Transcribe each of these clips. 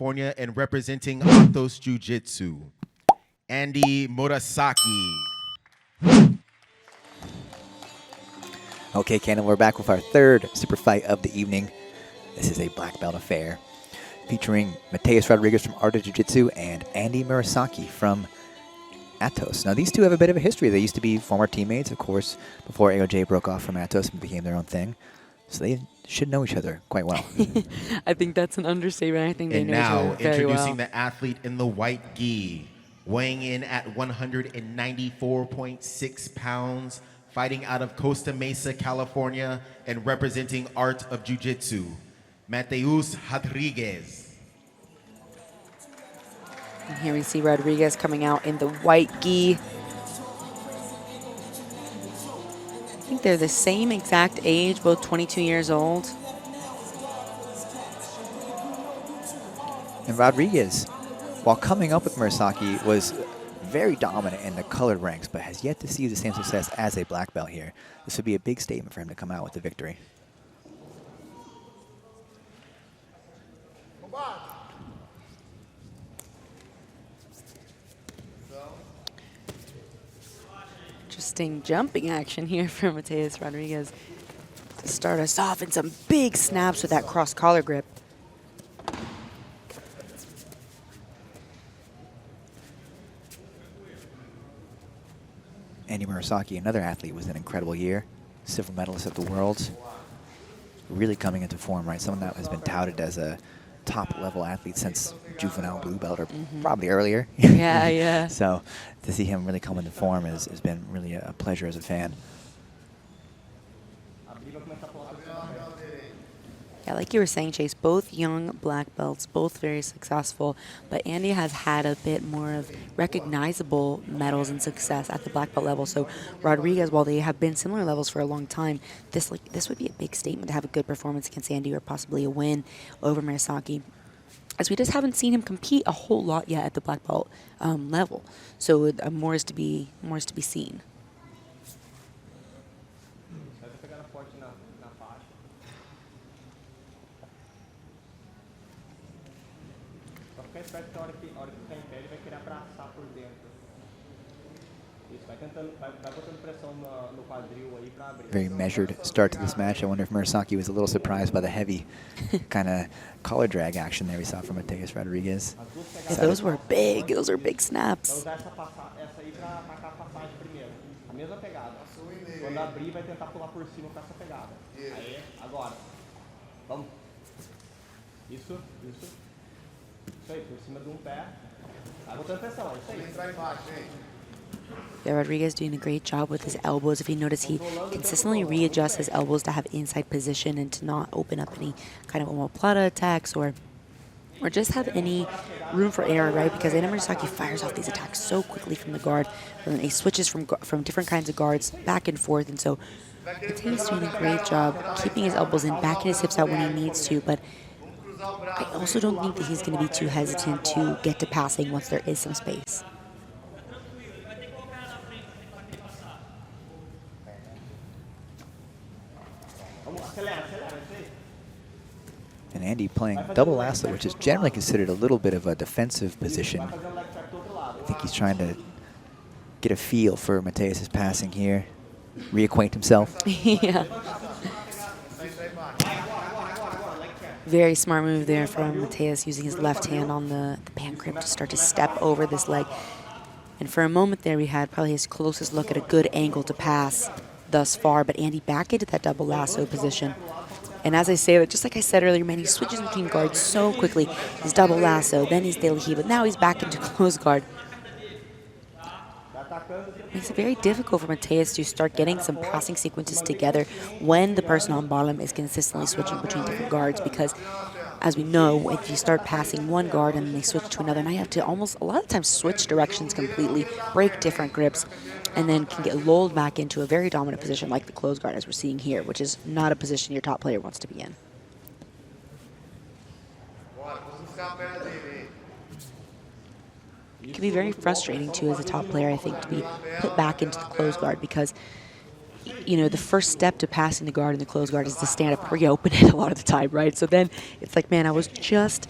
California, and representing Mateus Jiu-Jitsu, Andy Murasaki. Okay, Cannon, we're back with our third super fight of the evening. This is a black belt affair featuring Mateus Rodrigues from Art of Jiu-Jitsu and Andy Murasaki from Atos. Now, these two have a bit of a history. They used to be former teammates, of course, before AOJ broke off from Atos and became their own thing. So they should know each other quite well. I think that's an understatement. I think they know each other very well. And now, introducing the athlete in the white gi, weighing in at 194.6 pounds, fighting out of Costa Mesa, California, and representing Art of Jiu-Jitsu, Mateus Rodrigues. And here we see Rodrigues coming out in the white gi. I think they're the same exact age, both 22 years old. And Rodrigues, while coming up with Murasaki, was very dominant in the colored ranks, but has yet to see the same success as a black belt here. This would be a big statement for him to come out with the victory. Interesting jumping action here from Mateus Rodrigues to start us off, and some big snaps with that cross collar grip. Andy Murasaki, another athlete, was an incredible year. Silver medalist at the Worlds. Really coming into form, right? Someone that has been touted as a top-level athlete since juvenile blue belt, or probably earlier. Yeah, yeah. So to see him really come into form has been really a pleasure as a fan. Yeah, like you were saying, Chase, both young black belts, both very successful, but Andy has had a bit more of recognizable medals and success at the black belt level. So Rodrigues, while they have been similar levels for a long time, this would be a big statement to have a good performance against Andy, or possibly a win over Murasaki, as we just haven't seen him compete a whole lot yet at the black belt level. So more is to be seen. Very measured start to this match. I wonder if Murasaki was a little surprised by the heavy kind of collar drag action there we saw from Mateus Rodrigues. Yeah, those were big. Those are big snaps. Yeah, Rodrigues doing a great job with his elbows. If you notice, he consistently readjusts his elbows to have inside position and to not open up any kind of omoplata attacks or just have any room for error, right? Because Andy Murasaki fires off these attacks so quickly from the guard, and he switches from different kinds of guards back and forth. And so Mateus doing a great job keeping his elbows in, backing his hips out when he needs to. But I also don't think that he's going to be too hesitant to get to passing once there is some space. And Andy playing double lasso, which is generally considered a little bit of a defensive position. I think he's trying to get a feel for Mateus' passing here, reacquaint himself. Yeah. Very smart move there from Mateus, using his left hand on the band grip to start to step over this leg. And for a moment there, we had probably his closest look at a good angle to pass thus far, but Andy back into that double lasso position. And as I say, just like I said earlier, man, he switches between guards so quickly. He's double lasso, then he's de la but now he's back into close guard. Makes it very difficult for Mateus to start getting some passing sequences together when the person on bottom is consistently switching between different guards, because as we know, if you start passing one guard and then they switch to another, now you have to almost a lot of times switch directions completely, break different grips, and then can get lulled back into a very dominant position like the close guard, as we're seeing here, which is not a position your top player wants to be in. It can be very frustrating, too, as a top player, I think, to be put back into the close guard, because, you know, the first step to passing the guard in the close guard is to stand up, reopen it a lot of the time, right? So then it's like, man, I was just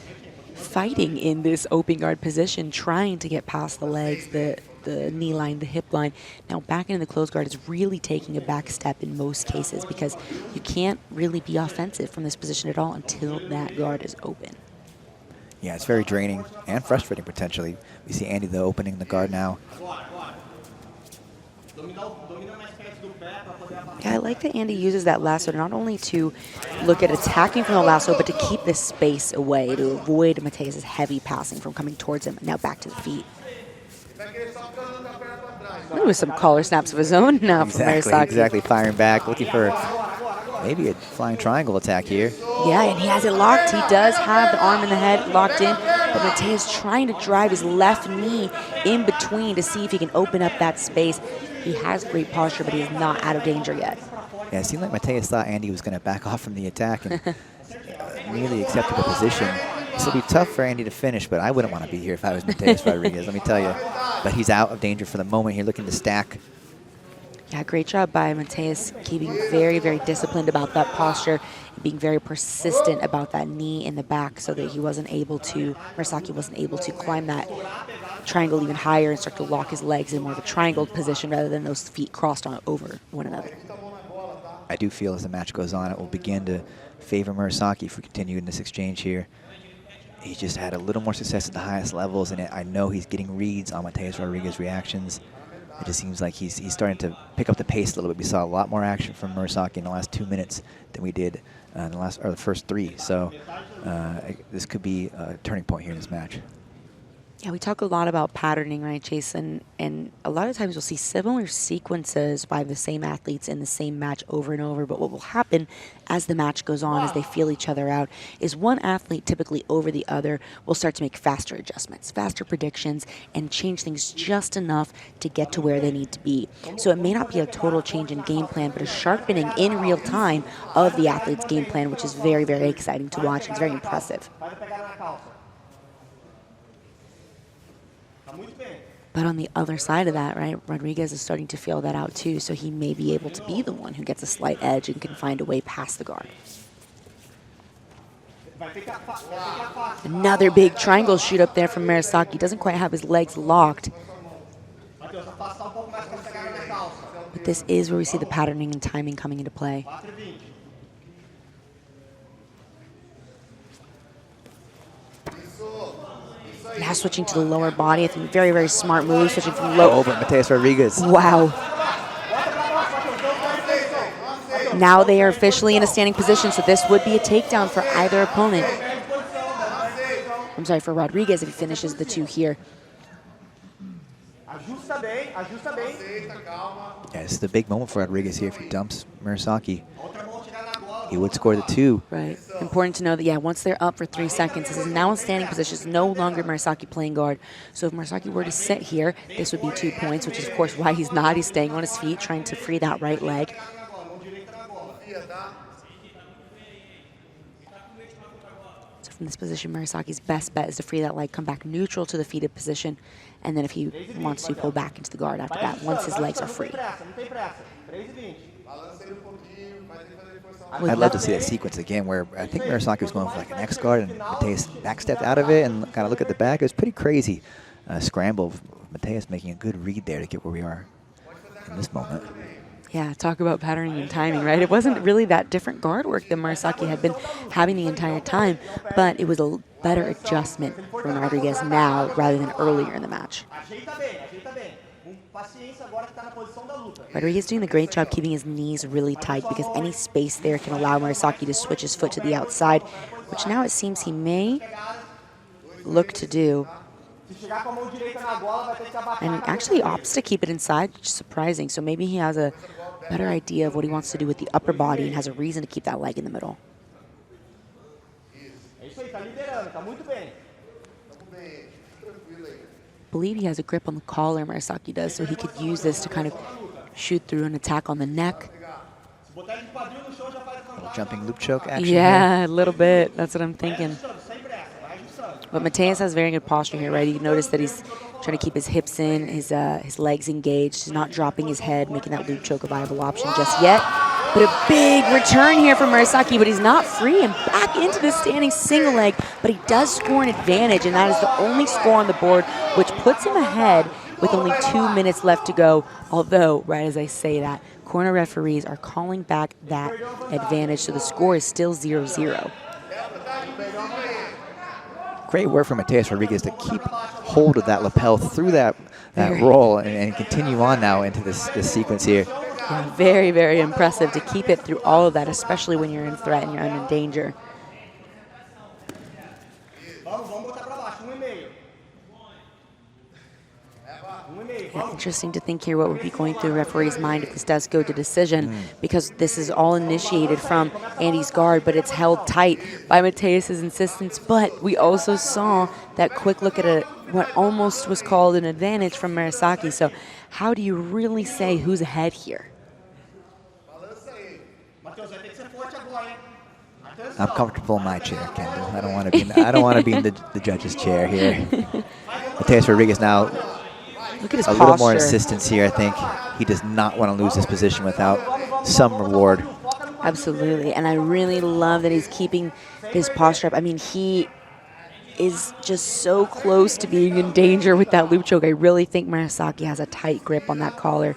fighting in this open guard position, trying to get past the legs, the knee line, the hip line. Now back into the closed guard is really taking a back step in most cases because you can't really be offensive from this position at all until that guard is open. Yeah, it's very draining and frustrating potentially. We see Andy, though, opening the guard now. Yeah, I like that Andy uses that lasso not only to look at attacking from the lasso, but to keep this space away, to avoid Mateus' heavy passing from coming towards him. Now back to the feet. Ooh, some collar snaps of his own now from Murasaki. Exactly, firing back, looking for maybe a flying triangle attack here. Yeah, and he has it locked. He does have the arm and the head locked in, but Mateus trying to drive his left knee in between to see if he can open up that space. He has great posture, but he is not out of danger yet. Yeah, it seemed like Mateus thought Andy was going to back off from the attack and immediately accepted the position. This will be tough for Andy to finish, but I wouldn't want to be here if I was Mateus Rodrigues, let me tell you. But he's out of danger for the moment here, looking to stack. Yeah, great job by Mateus, keeping very, very disciplined about that posture, being very persistent about that knee in the back so that Murasaki wasn't able to climb that triangle even higher and start to lock his legs in more of a triangled position rather than those feet crossed over one another. I do feel as the match goes on, it will begin to favor Murasaki if we continue in this exchange here. He's just had a little more success at the highest levels, and I know he's getting reads on Mateus Rodrigues' reactions. It just seems like he's starting to pick up the pace a little bit. We saw a lot more action from Murasaki in the last 2 minutes than we did in the first 3. So this could be a turning point here in this match. Yeah, we talk a lot about patterning, right, Chase? And a lot of times you'll see similar sequences by the same athletes in the same match over and over. But what will happen as the match goes on, as they feel each other out, is one athlete typically over the other will start to make faster adjustments, faster predictions, and change things just enough to get to where they need to be. So it may not be a total change in game plan, but a sharpening in real time of the athlete's game plan, which is very, very exciting to watch. It's very impressive. But on the other side of that, right, Rodrigues is starting to feel that out too, so he may be able to be the one who gets a slight edge and can find a way past the guard. Another big triangle shoot up there from Murasaki. Doesn't quite have his legs locked. But this is where we see the patterning and timing coming into play. Now switching to the lower body. I think very, very smart move, switching from low. Over Mateus Rodrigues. Wow. Now they are officially in a standing position, so this would be a takedown for either opponent. I'm sorry, for Rodrigues if he finishes the 2 here. Yeah, this is the big moment for Rodrigues here if he dumps Murasaki. He would score the 2. Right. Important to know that, yeah, once they're up for 3 seconds, this is now in standing position. It's no longer Murasaki playing guard. So if Murasaki were to sit here, this would be 2 points, which is, of course, why he's not. He's staying on his feet, trying to free that right leg. So from this position, Murasaki's best bet is to free that leg, come back neutral to the feeted position, and then if he wants to, pull back into the guard after that, once his legs are free. I'd love to see that sequence again where I think Murasaki was going for like an X guard and Mateus backstepped out of it and kind of look at the back. It was pretty crazy. Scramble, Mateus making a good read there to get where we are in this moment. Yeah, talk about patterning and timing, right? It wasn't really that different guard work than Murasaki had been having the entire time, but it was a better adjustment from Rodrigues now rather than earlier in the match. Rodrigues doing a great job keeping his knees really tight because any space there can allow Murasaki to switch his foot to the outside, which now it seems he may look to do. And actually opts to keep it inside, which is surprising. So maybe he has a better idea of what he wants to do with the upper body and has a reason to keep that leg in the middle. I believe he has a grip on the collar, Murasaki does, so he could use this to kind of shoot through an attack on the neck. Little jumping loop choke action. Yeah, here. a little bit. That's what I'm thinking. But Mateus has very good posture here, right? You notice that he's trying to keep his hips in, his legs engaged. He's not dropping his head, making that loop choke a viable option just yet. But a big return here from Murasaki, but he's not free and back into the standing single leg, but he does score an advantage, and that is the only score on the board, which puts him ahead with only 2 minutes left to go. Although, right as I say that, corner referees are calling back that advantage, so the score is still 0-0. Great work from Mateus Rodrigues to keep hold of that lapel through that roll and continue on now into this sequence here. Yeah, very, very impressive to keep it through all of that, especially when you're in threat and you're in danger. Yeah, interesting to think here what would be going through the referee's mind if this does go to decision, because this is all initiated from Andy's guard, but it's held tight by Mateus's insistence. But we also saw that quick look at what almost was called an advantage from Murasaki. So how do you really say who's ahead here? I'm comfortable in my chair, Kendall. I don't want to be. I don't want to be in the judge's chair here. Mateus Rodrigues now. Look at his a posture. little more insistence here. I think he does not want to lose this position without some reward. Absolutely, and I really love that he's keeping his posture up. I mean, he is just so close to being in danger with that loop choke. I really think Murasaki has a tight grip on that collar.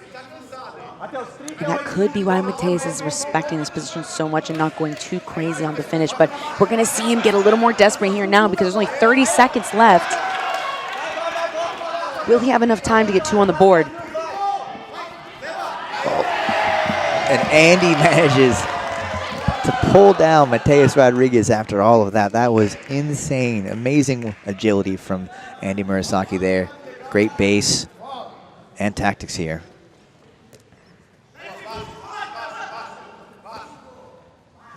And that could be why Mateus is respecting this position so much and not going too crazy on the finish. But we're going to see him get a little more desperate here now because there's only 30 seconds left. Will he have enough time to get 2 on the board? And Andy manages to pull down Mateus Rodrigues after all of that. That was insane. Amazing agility from Andy Murasaki there. Great base and tactics here.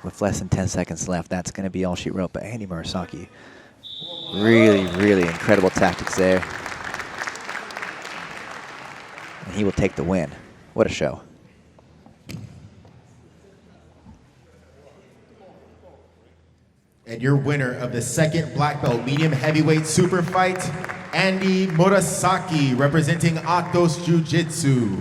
With less than 10 seconds left, that's going to be all she wrote. But Andy Murasaki, really, really incredible tactics there. And he will take the win. What a show. And your winner of the second black belt medium heavyweight super fight, Andy Murasaki, representing Atos Jiu-Jitsu.